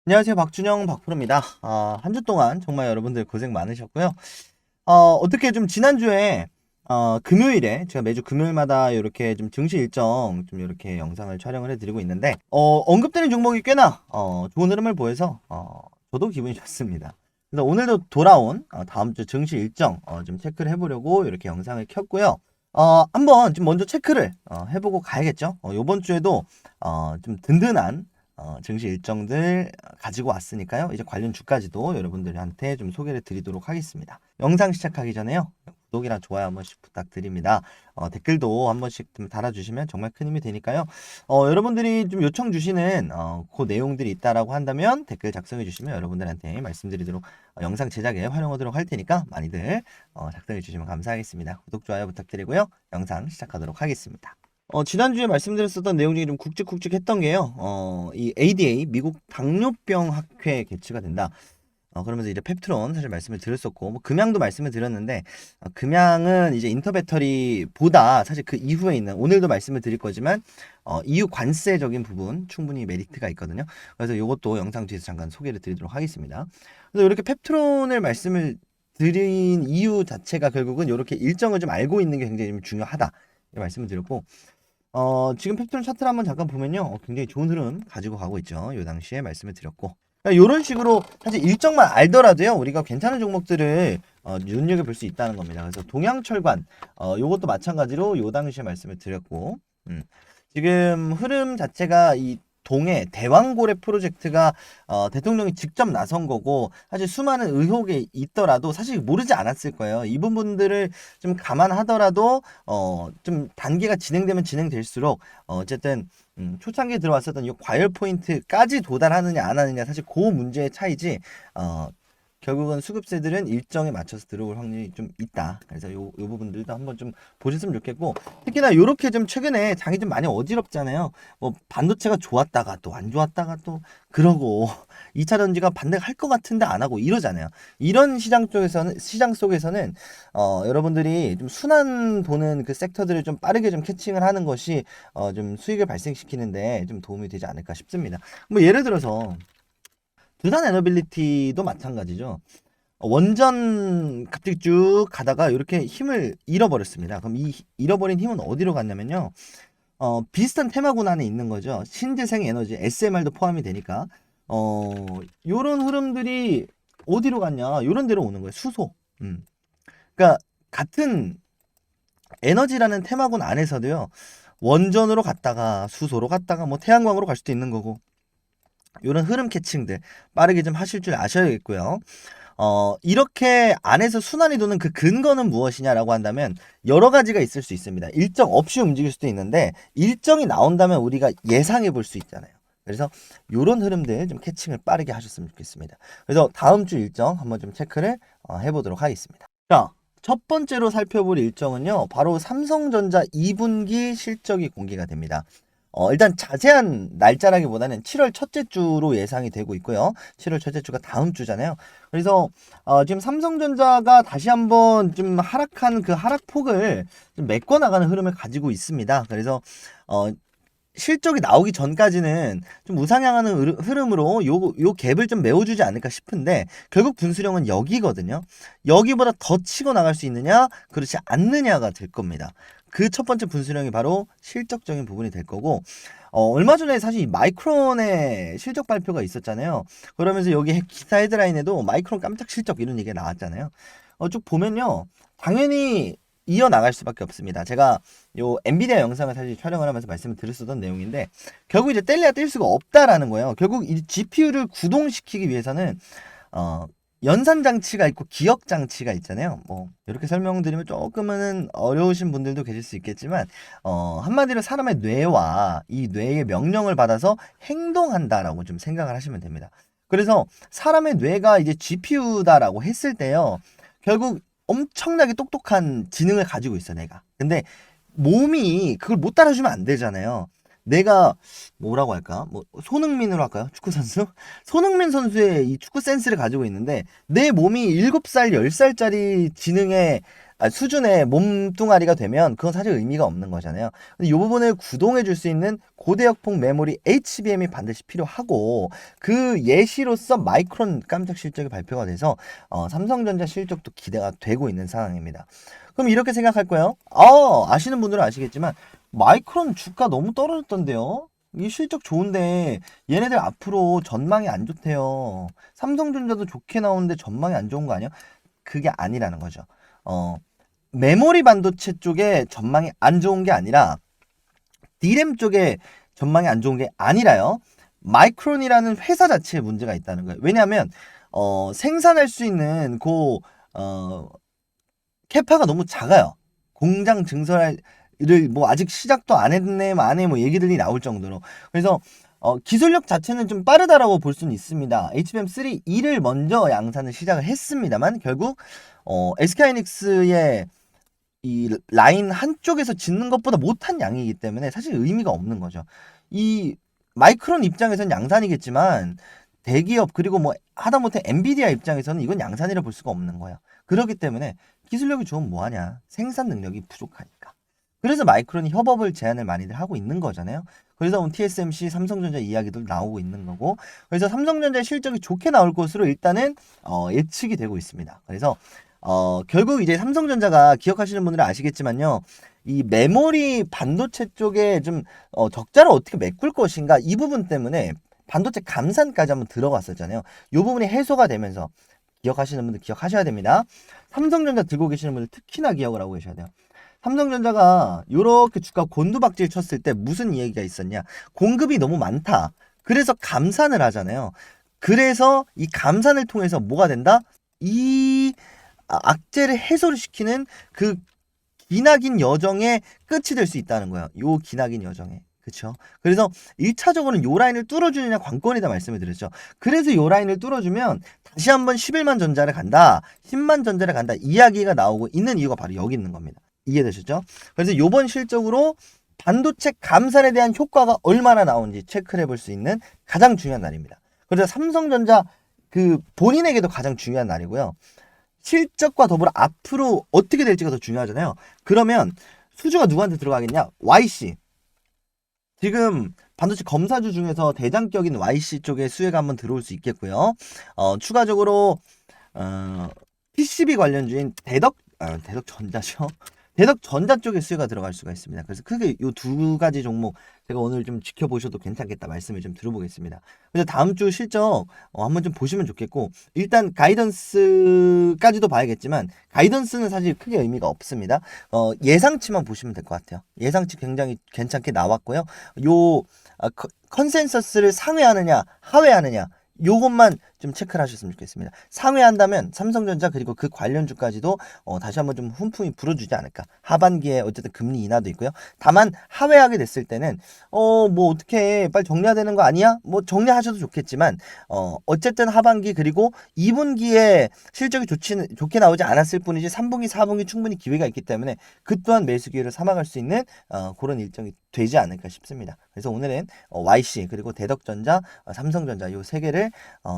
안녕하세요. 박준영 박프로입니다. 한 주 동안 정말 여러분들 고생 많으셨고요. 어떻게 좀 지난주에 금요일에 제가 매주 금요일마다 이렇게 좀 증시 일정 좀 이렇게 영상을 촬영을 해드리고 있는데 언급되는 종목이 꽤나 좋은 흐름을 보여서 저도 기분이 좋습니다. 그래서 오늘도 돌아온 다음 주 증시 일정 좀 체크를 해보려고 이렇게 영상을 켰고요. 한번 좀 먼저 체크를 해보고 가야겠죠. 이번 주에도 좀 든든한 증시 일정들 가지고 왔으니까요. 이제 관련 주까지도 여러분들한테 좀 소개를 드리도록 하겠습니다. 영상 시작하기 전에요. 구독이랑 좋아요 한 번씩 부탁드립니다. 댓글도 한 번씩 좀 달아주시면 정말 큰 힘이 되니까요. 여러분들이 좀 요청 주시는 그 내용들이 있다라고 한다면 댓글 작성해 주시면 여러분들한테 말씀드리도록 영상 제작에 활용하도록 할 테니까 많이들 작성해 주시면 감사하겠습니다. 구독, 좋아요 부탁드리고요. 영상 시작하도록 하겠습니다. 지난주에 말씀드렸었던 내용 중에 좀 굵직굵직했던 게요. 이 ADA, 미국 당뇨병 학회 개최가 된다. 그러면서 이제 펩트론 사실 말씀을 드렸었고, 뭐 금양도 말씀을 드렸는데, 금양은 이제 인터배터리보다 사실 그 이후에 있는, 오늘도 말씀을 드릴 거지만, EU 관세적인 부분 충분히 메리트가 있거든요. 그래서 이것도 영상 뒤에서 잠깐 소개를 드리도록 하겠습니다. 그래서 이렇게 펩트론을 말씀을 드린 이유 자체가 결국은 이렇게 일정을 좀 알고 있는 게 굉장히 좀 중요하다. 이 말씀을 드렸고, 지금 펩톤 차트를 한번 잠깐 보면요. 굉장히 좋은 흐름 가지고 가고 있죠. 이 당시에 말씀을 드렸고. 이런 식으로 사실 일정만 알더라도요. 우리가 괜찮은 종목들을 눈여겨볼 수 있다는 겁니다. 그래서 동양철관, 요것도 마찬가지로 요 당시에 말씀을 드렸고, 지금 흐름 자체가 이 동해 대왕고래 프로젝트가 대통령이 직접 나선 거고 사실 수많은 의혹이 있더라도 사실 모르지 않았을 거예요. 이 부분들을 좀 감안하더라도 좀 단계가 진행되면 진행될수록 어쨌든 초창기에 들어왔었던 이 과열 포인트까지 도달하느냐 안 하느냐 사실 그 문제의 차이지 결국은 수급세들은 일정에 맞춰서 들어올 확률이 좀 있다. 그래서 요 부분들도 한번 좀 보셨으면 좋겠고, 특히나 요렇게 좀 최근에 장이 좀 많이 어지럽잖아요. 뭐 반도체가 좋았다가 또 안 좋았다가 또 그러고 2차 전지가 반대할 것 같은데 안 하고 이러잖아요. 이런 시장 속에서는 여러분들이 좀 순환 도는 그 섹터들을 좀 빠르게 좀 캐칭을 하는 것이 좀 수익을 발생시키는데 좀 도움이 되지 않을까 싶습니다. 뭐 예를 들어서 두산 에너빌리티도 마찬가지죠. 원전 갑자기 쭉 가다가 이렇게 힘을 잃어버렸습니다. 그럼 이 잃어버린 힘은 어디로 갔냐면요. 비슷한 테마군 안에 있는 거죠. 신재생 에너지, SMR도 포함이 되니까. 요런 흐름들이 어디로 갔냐. 요런 데로 오는 거예요. 수소. 그러니까 같은 에너지라는 테마군 안에서도요. 원전으로 갔다가 수소로 갔다가 뭐 태양광으로 갈 수도 있는 거고. 요런 흐름 캐칭들 빠르게 좀 하실 줄 아셔야겠고요. 이렇게 안에서 순환이 도는 그 근거는 무엇이냐라고 한다면 여러 가지가 있을 수 있습니다. 일정 없이 움직일 수도 있는데 일정이 나온다면 우리가 예상해 볼 수 있잖아요. 그래서 이런 흐름들 좀 캐칭을 빠르게 하셨으면 좋겠습니다. 그래서 다음 주 일정 한번 좀 체크를 해보도록 하겠습니다. 자, 첫 번째로 살펴볼 일정은요. 바로 삼성전자 2분기 실적이 공개가 됩니다. 일단 자세한 날짜라기보다는 7월 첫째 주로 예상이 되고 있고요. 7월 첫째 주가 다음 주잖아요. 그래서 지금 삼성전자가 다시 한번 좀 하락한 그 하락폭을 좀 메꿔 나가는 흐름을 가지고 있습니다. 그래서 실적이 나오기 전까지는 좀 우상향하는 흐름으로 요 갭을 좀 메워주지 않을까 싶은데 결국 분수령은 여기거든요. 여기보다 더 치고 나갈 수 있느냐, 그렇지 않느냐가 될 겁니다. 그 첫 번째 분수령이 바로 실적적인 부분이 될 거고, 얼마 전에 사실 마이크론의 실적 발표가 있었잖아요. 그러면서 여기 기사 헤드라인에도 마이크론 깜짝 실적 이런 얘기가 나왔잖아요. 쭉 보면요. 당연히 이어나갈 수밖에 없습니다. 제가 요 엔비디아 영상을 사실 촬영을 하면서 말씀을 드렸었던 내용인데 결국 이제 뗄래야 뗄 수가 없다라는 거예요. 결국 이 GPU를 구동시키기 위해서는 연산 장치가 있고 기억 장치가 있잖아요. 뭐 이렇게 설명드리면 조금은 어려우신 분들도 계실 수 있겠지만 한마디로 사람의 뇌와 이 뇌의 명령을 받아서 행동한다라고 좀 생각을 하시면 됩니다. 그래서 사람의 뇌가 이제 GPU다라고 했을 때요. 결국 엄청나게 똑똑한 지능을 가지고 있어 내가. 근데 몸이 그걸 못 따라주면 안 되잖아요. 내가 뭐라고 할까? 뭐 손흥민으로 할까요? 축구 선수? 손흥민 선수의 이 축구 센스를 가지고 있는데 내 몸이 7살, 10살짜리 지능의 수준의 몸뚱아리가 되면 그건 사실 의미가 없는 거잖아요. 근데 이 부분을 구동해 줄 수 있는 고대역폭 메모리 HBM이 반드시 필요하고 그 예시로서 마이크론 깜짝 실적이 발표가 돼서 삼성전자 실적도 기대가 되고 있는 상황입니다. 그럼 이렇게 생각할 거예요. 아시는 분들은 아시겠지만 마이크론 주가 너무 떨어졌던데요. 이 실적 좋은데 얘네들 앞으로 전망이 안 좋대요. 삼성전자도 좋게 나오는데 전망이 안 좋은 거 아니야? 그게 아니라는 거죠. 메모리 반도체 쪽에 전망이 안 좋은 게 아니라 D램 쪽에 전망이 안 좋은 게 아니라요. 마이크론이라는 회사 자체에 문제가 있다는 거예요. 왜냐하면 생산할 수 있는 캐파가 너무 작아요. 공장 증설을 뭐 아직 시작도 안 했네 만에 뭐 얘기들이 나올 정도로. 그래서 기술력 자체는 좀 빠르다라고 볼 수는 있습니다. HBM3E를 먼저 양산을 시작을 했습니다만 결국 SK하이닉스의 이 라인 한쪽에서 짓는 것보다 못한 양이기 때문에 사실 의미가 없는 거죠. 이 마이크론 입장에서는 양산이겠지만 대기업 그리고 뭐 하다못해 엔비디아 입장에서는 이건 양산이라 볼 수가 없는 거예요. 그렇기 때문에 기술력이 좋으면 뭐하냐? 생산 능력이 부족하니까. 그래서 마이크론이 협업을 제안을 많이들 하고 있는 거잖아요. 그래서 TSMC, 삼성전자 이야기도 나오고 있는 거고, 그래서 삼성전자의 실적이 좋게 나올 것으로 일단은 예측이 되고 있습니다. 그래서 결국 이제 삼성전자가 기억하시는 분들은 아시겠지만요. 이 메모리 반도체 쪽에 좀 적자를 어떻게 메꿀 것인가 이 부분 때문에 반도체 감산까지 한번 들어갔었잖아요. 이 부분이 해소가 되면서 기억하시는 분들 기억하셔야 됩니다. 삼성전자 들고 계시는 분들 특히나 기억을 하고 계셔야 돼요. 삼성전자가 이렇게 주가 곤두박질 쳤을 때 무슨 얘기가 있었냐? 공급이 너무 많다. 그래서 감산을 하잖아요. 그래서 이 감산을 통해서 뭐가 된다? 이 악재를 해소를 시키는 그 기나긴 여정의 끝이 될 수 있다는 거예요. 요 기나긴 여정에. 그쵸? 그래서 1차적으로는 요 라인을 뚫어주느냐 관건이다 말씀을 드렸죠. 그래서 요 라인을 뚫어주면 다시 한번 11만 전자를 간다. 10만 전자를 간다. 이야기가 나오고 있는 이유가 바로 여기 있는 겁니다. 이해되셨죠? 그래서 요번 실적으로 반도체 감산에 대한 효과가 얼마나 나오는지 체크를 해볼 수 있는 가장 중요한 날입니다. 그래서 삼성전자 그 본인에게도 가장 중요한 날이고요. 실적과 더불어 앞으로 어떻게 될지가 더 중요하잖아요. 그러면 수주가 누구한테 들어가겠냐? YC. 지금 반도체 검사주 중에서 대장격인 YC 쪽에 수혜가 한번 들어올 수 있겠고요. 추가적으로 PCB 관련주인 대덕전자죠. 대덕전자 쪽에 수혜가 들어갈 수가 있습니다. 그래서 크게 이 두 가지 종목 제가 오늘 좀 지켜보셔도 괜찮겠다 말씀을 좀 들어보겠습니다. 그래서 다음 주 실적 한번 좀 보시면 좋겠고 일단 가이던스까지도 봐야겠지만 가이던스는 사실 크게 의미가 없습니다. 예상치만 보시면 될 것 같아요. 예상치 굉장히 괜찮게 나왔고요. 요 컨센서스를 상회하느냐 하회하느냐 요것만 좀 체크를 하셨으면 좋겠습니다. 상회한다면 삼성전자 그리고 그 관련주까지도 다시 한번 좀 훈풍이 불어주지 않을까. 하반기에 어쨌든 금리 인하도 있고요. 다만 하회하게 됐을 때는 뭐 어떻게 빨리 정리해야 되는 거 아니야? 뭐 정리하셔도 좋겠지만 어쨌든 하반기 그리고 2분기에 실적이 좋게 나오지 않았을 뿐이지 3분기 4분기 충분히 기회가 있기 때문에 그 또한 매수 기회를 삼아갈 수 있는 그런 일정이 되지 않을까 싶습니다. 그래서 오늘은 YC 그리고 대덕전자, 삼성전자 요 세 개를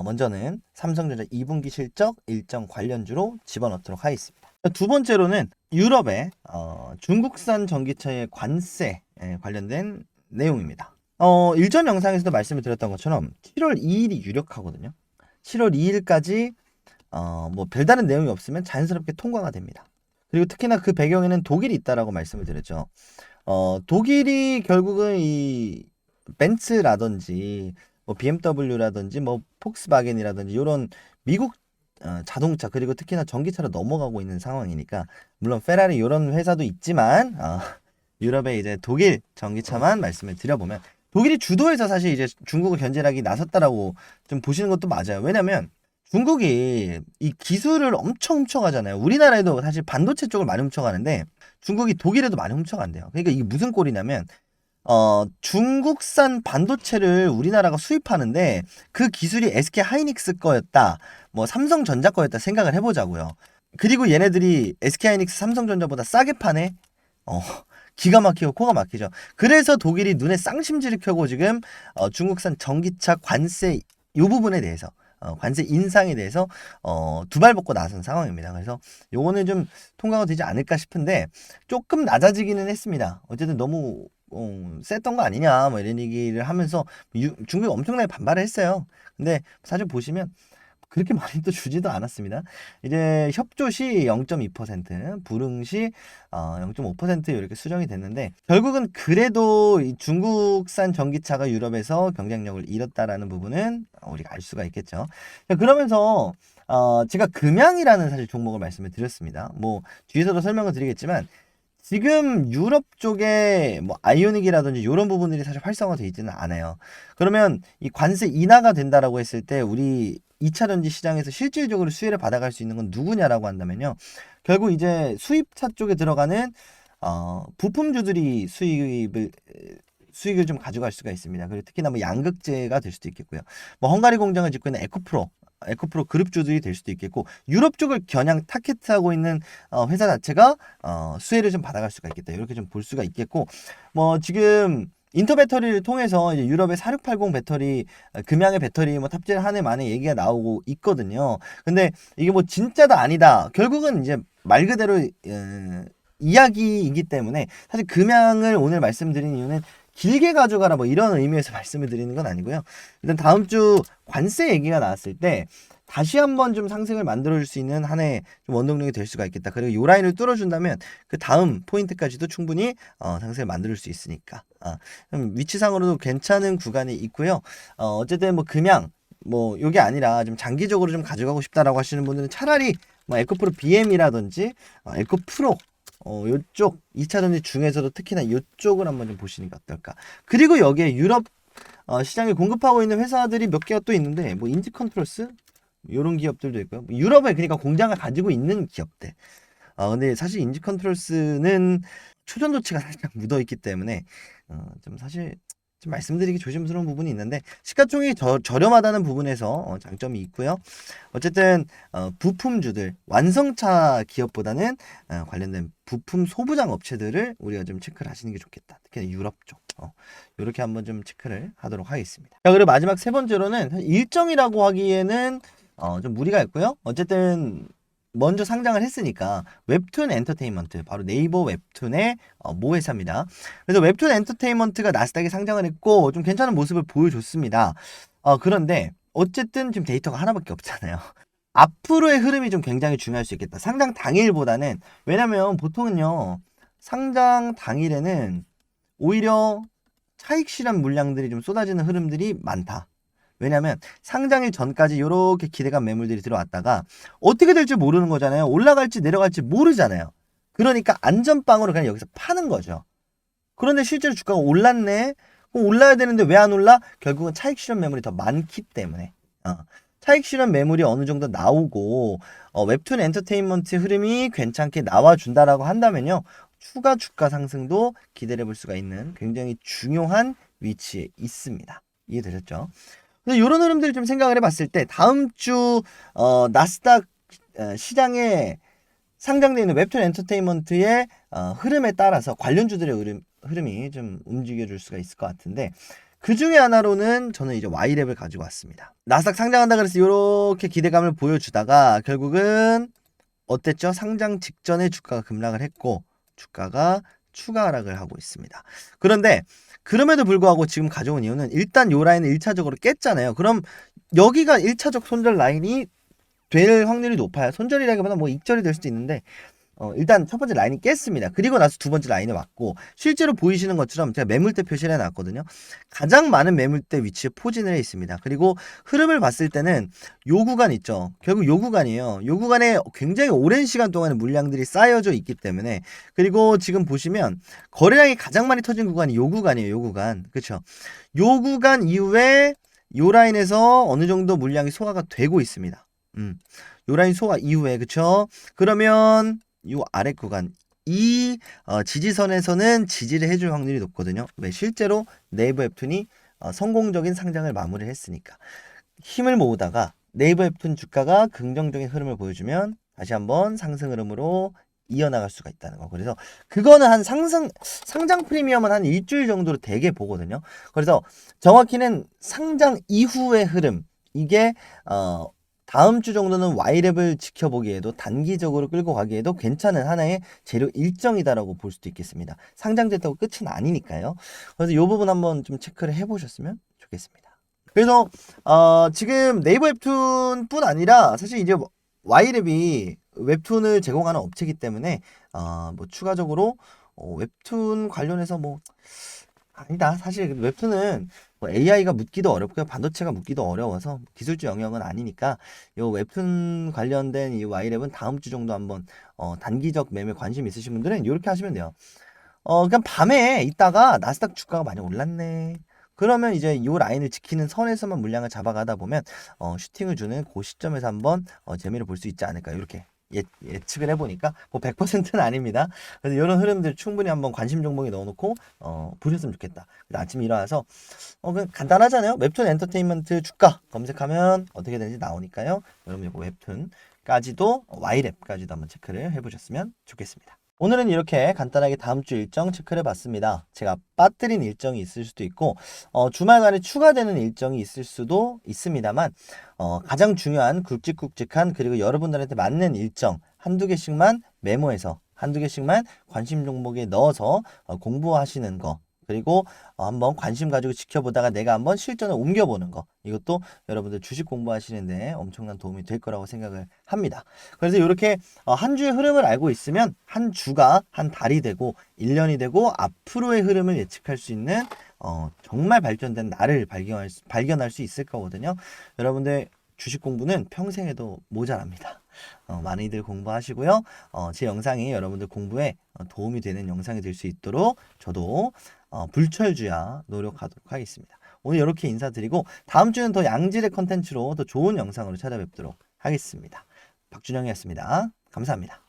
먼저는 삼성전자 2분기 실적 일정 관련주로 집어넣도록 하겠습니다. 두 번째로는 유럽의 중국산 전기차의 관세 관련된 내용입니다. 일전 영상에서도 말씀을 드렸던 것처럼 7월 2일이 유력하거든요. 7월 2일까지 뭐 별다른 내용이 없으면 자연스럽게 통과가 됩니다. 그리고 특히나 그 배경에는 독일이 있다라고 말씀을 드렸죠. 독일이 결국은 이 벤츠라든지 뭐 BMW라든지 뭐 폭스바겐이라든지 이런 미국 자동차 그리고 특히나 전기차로 넘어가고 있는 상황이니까 물론 페라리 이런 회사도 있지만 유럽의 이제 독일 전기차만 말씀을 드려보면 독일이 주도해서 사실 이제 중국을 견제하기 나섰다라고 좀 보시는 것도 맞아요. 왜냐면 중국이 이 기술을 엄청 훔쳐가잖아요. 우리나라에도 사실 반도체 쪽을 많이 훔쳐가는데 중국이 독일에도 많이 훔쳐간대요. 그러니까 이게 무슨 꼴이냐면 중국산 반도체를 우리나라가 수입하는데 그 기술이 SK 하이닉스 거였다. 뭐 삼성전자 거였다 생각을 해보자고요. 그리고 얘네들이 SK 하이닉스 삼성전자보다 싸게 파네. 기가 막히고 코가 막히죠. 그래서 독일이 눈에 쌍심지를 켜고 지금 중국산 전기차 관세 요 부분에 대해서 관세 인상에 대해서 두 발 벗고 나선 상황입니다. 그래서 요거는 좀 통과가 되지 않을까 싶은데 조금 낮아지기는 했습니다. 어쨌든 너무 셌던 거 아니냐 뭐 이런 얘기를 하면서 중국이 엄청나게 반발을 했어요. 근데 사실 보시면 그렇게 많이 또 주지도 않았습니다. 이제 협조 시 0.2%, 불응 시 0.5% 이렇게 수정이 됐는데 결국은 그래도 이 중국산 전기차가 유럽에서 경쟁력을 잃었다라는 부분은 우리가 알 수가 있겠죠. 자, 그러면서 제가 금양이라는 사실 종목을 말씀을 드렸습니다. 뭐 뒤에서도 설명을 드리겠지만 지금 유럽 쪽에 뭐 아이오닉이라든지 이런 부분들이 사실 활성화되어 있지는 않아요. 그러면 이 관세 인하가 된다라고 했을 때 우리 2차 전지 시장에서 실질적으로 수혜를 받아갈 수 있는 건 누구냐라고 한다면요. 결국 이제 수입차 쪽에 들어가는 부품주들이 수익을 좀 가져갈 수가 있습니다. 그리고 특히나 뭐 양극재가 될 수도 있겠고요. 뭐 헝가리 공장을 짓고 있는 에코프로 그룹주들이 될 수도 있겠고 유럽 쪽을 겨냥 타겟하고 있는 회사 자체가 수혜를 좀 받아갈 수가 있겠다. 이렇게 좀 볼 수가 있겠고 뭐 지금 인터 배터리를 통해서 이제 유럽의 4680 배터리 금양의 배터리 뭐 탑재를 하는 많은 얘기가 나오고 있거든요. 근데 이게 뭐 진짜다 아니다. 결국은 이제 말 그대로 이야기이기 때문에 사실 금양을 오늘 말씀드린 이유는 길게 가져가라 뭐 이런 의미에서 말씀을 드리는 건 아니고요. 일단 다음 주 관세 얘기가 나왔을 때 다시 한번 좀 상승을 만들어줄 수 있는 한 해 좀 원동력이 될 수가 있겠다. 그리고 요 라인을 뚫어준다면 그 다음 포인트까지도 충분히 상승을 만들 수 있으니까 위치상으로도 괜찮은 구간이 있고요. 어쨌든 뭐 금양 뭐 요게 아니라 좀 장기적으로 좀 가져가고 싶다라고 하시는 분들은 차라리 뭐 에코프로 BM이라든지 에코프로 요쪽 2차 전지 중에서도 특히나 요쪽을 한번 좀 보시는 게 어떨까. 그리고 여기에 유럽 시장에 공급하고 있는 회사들이 몇 개가 또 있는데 뭐 인지컨트롤스 이런 기업들도 있고요. 유럽에 그러니까 공장을 가지고 있는 기업들. 근데 사실 인지컨트롤스는 초전도체가 살짝 묻어있기 때문에 좀 사실 좀 말씀드리기 조심스러운 부분이 있는데 시가총액이 저렴하다는 부분에서 장점이 있고요. 어쨌든 부품주들 완성차 기업보다는 관련된 부품 소부장 업체들을 우리가 좀 체크를 하시는 게 좋겠다. 특히 유럽 쪽 이렇게 한번 좀 체크를 하도록 하겠습니다. 자, 그리고 마지막 세 번째로는 일정이라고 하기에는 좀 무리가 있고요. 어쨌든 먼저 상장을 했으니까 웹툰 엔터테인먼트 바로 네이버 웹툰의 모회사입니다. 그래서 웹툰 엔터테인먼트가 나스닥에 상장을 했고 좀 괜찮은 모습을 보여줬습니다. 그런데 어쨌든 지금 데이터가 하나밖에 없잖아요. 앞으로의 흐름이 좀 굉장히 중요할 수 있겠다. 상장 당일보다는 왜냐면 보통은요 상장 당일에는 오히려 차익 실현 물량들이 좀 쏟아지는 흐름들이 많다. 왜냐면 상장일 전까지 이렇게 기대감 매물들이 들어왔다가 어떻게 될지 모르는 거잖아요. 올라갈지 내려갈지 모르잖아요. 그러니까 안전빵으로 그냥 여기서 파는 거죠. 그런데 실제로 주가가 올랐네. 그럼 올라야 되는데 왜 안 올라? 결국은 차익 실현 매물이 더 많기 때문에. 차익 실현 매물이 어느 정도 나오고 웹툰 엔터테인먼트 흐름이 괜찮게 나와준다라고 한다면요. 추가 주가 상승도 기대를 해볼 수가 있는 굉장히 중요한 위치에 있습니다. 이해되셨죠? 그래서 이런 흐름들을 좀 생각을 해봤을 때 다음 주 나스닥 시장에 상장되어 있는 웹툰 엔터테인먼트의 흐름에 따라서 관련주들의 흐름이 좀 움직여줄 수가 있을 것 같은데 그 중에 하나로는 저는 이제 Y랩을 가지고 왔습니다. 나스닥 상장한다 그래서 이렇게 기대감을 보여주다가 결국은 어땠죠? 상장 직전에 주가가 급락을 했고 주가가 추가 하락을 하고 있습니다. 그런데 그럼에도 불구하고 지금 가져온 이유는 일단 요 라인을 1차적으로 깼잖아요. 그럼 여기가 1차적 손절 라인이 될 확률이 높아요. 손절이라기보다 뭐 익절이 될 수도 있는데 일단 첫 번째 라인이 깼습니다. 그리고 나서 두 번째 라인에 왔고 실제로 보이시는 것처럼 제가 매물대 표시를 해놨거든요. 가장 많은 매물대 위치에 포진을 해 있습니다. 그리고 흐름을 봤을 때는 요 구간 있죠. 결국 요 구간이에요. 요 구간에 굉장히 오랜 시간 동안에 물량들이 쌓여져 있기 때문에 그리고 지금 보시면 거래량이 가장 많이 터진 구간이 요 구간이에요. 요 구간. 그쵸? 요 구간 이후에 요 라인에서 어느 정도 물량이 소화가 되고 있습니다. 요 라인 소화 이후에 그쵸? 그러면 요 아래 구간 이 지지선에서는 지지를 해줄 확률이 높거든요. 왜? 실제로 네이버 웹툰이 성공적인 상장을 마무리를 했으니까 힘을 모으다가 네이버 웹툰 주가가 긍정적인 흐름을 보여주면 다시 한번 상승 흐름으로 이어나갈 수가 있다는 거. 그래서 그거는 한 상장 프리미엄은 한 일주일 정도로 되게 보거든요. 그래서 정확히는 상장 이후의 흐름, 이게 다음 주 정도는 Y랩을 지켜보기에도 단기적으로 끌고 가기에도 괜찮은 하나의 재료 일정이다라고 볼 수도 있겠습니다. 상장됐다고 끝은 아니니까요. 그래서 이 부분 한번 좀 체크를 해보셨으면 좋겠습니다. 그래서 지금 네이버 웹툰뿐 아니라 사실 이제 Y랩이 웹툰을 제공하는 업체이기 때문에 뭐 추가적으로 웹툰 관련해서 뭐 아니다. 사실 웹툰은 뭐 AI가 묻기도 어렵고요. 반도체가 묻기도 어려워서 기술적 영역은 아니니까 요 웹툰 관련된 이 Y랩은 다음 주 정도 한번 단기적 매매 관심 있으신 분들은 이렇게 하시면 돼요. 그냥 밤에 있다가 나스닥 주가가 많이 올랐네. 그러면 이제 이 라인을 지키는 선에서만 물량을 잡아가다 보면 슈팅을 주는 그 시점에서 한번 재미를 볼 수 있지 않을까 이렇게 예측을 해보니까 뭐 100%는 아닙니다. 그래서 이런 흐름들 충분히 한번 관심 종목에 넣어놓고 보셨으면 좋겠다. 아침에 일어나서 그냥 간단하잖아요. 웹툰 엔터테인먼트 주가 검색하면 어떻게 되는지 나오니까요. 여러분 이거 웹툰까지도 Y랩까지도 한번 체크를 해보셨으면 좋겠습니다. 오늘은 이렇게 간단하게 다음 주 일정 체크를 해봤습니다. 제가 빠뜨린 일정이 있을 수도 있고 주말간에 추가되는 일정이 있을 수도 있습니다만 가장 중요한 굵직굵직한 그리고 여러분들한테 맞는 일정 한두 개씩만 메모해서 한두 개씩만 관심 종목에 넣어서 공부하시는 거, 그리고 한번 관심 가지고 지켜보다가 내가 한번 실전을 옮겨보는 거, 이것도 여러분들 주식 공부하시는데 엄청난 도움이 될 거라고 생각을 합니다. 그래서 이렇게 한 주의 흐름을 알고 있으면 한 주가 한 달이 되고 1년이 되고 앞으로의 흐름을 예측할 수 있는 정말 발전된 나를 발견할 수 있을 거거든요. 여러분들 주식 공부는 평생에도 모자랍니다. 많이들 공부하시고요. 제 영상이 여러분들 공부에 도움이 되는 영상이 될 수 있도록 저도 불철주야 노력하도록 하겠습니다. 오늘 이렇게 인사드리고 다음 주는 더 양질의 컨텐츠로 더 좋은 영상으로 찾아뵙도록 하겠습니다. 박준영이었습니다. 감사합니다.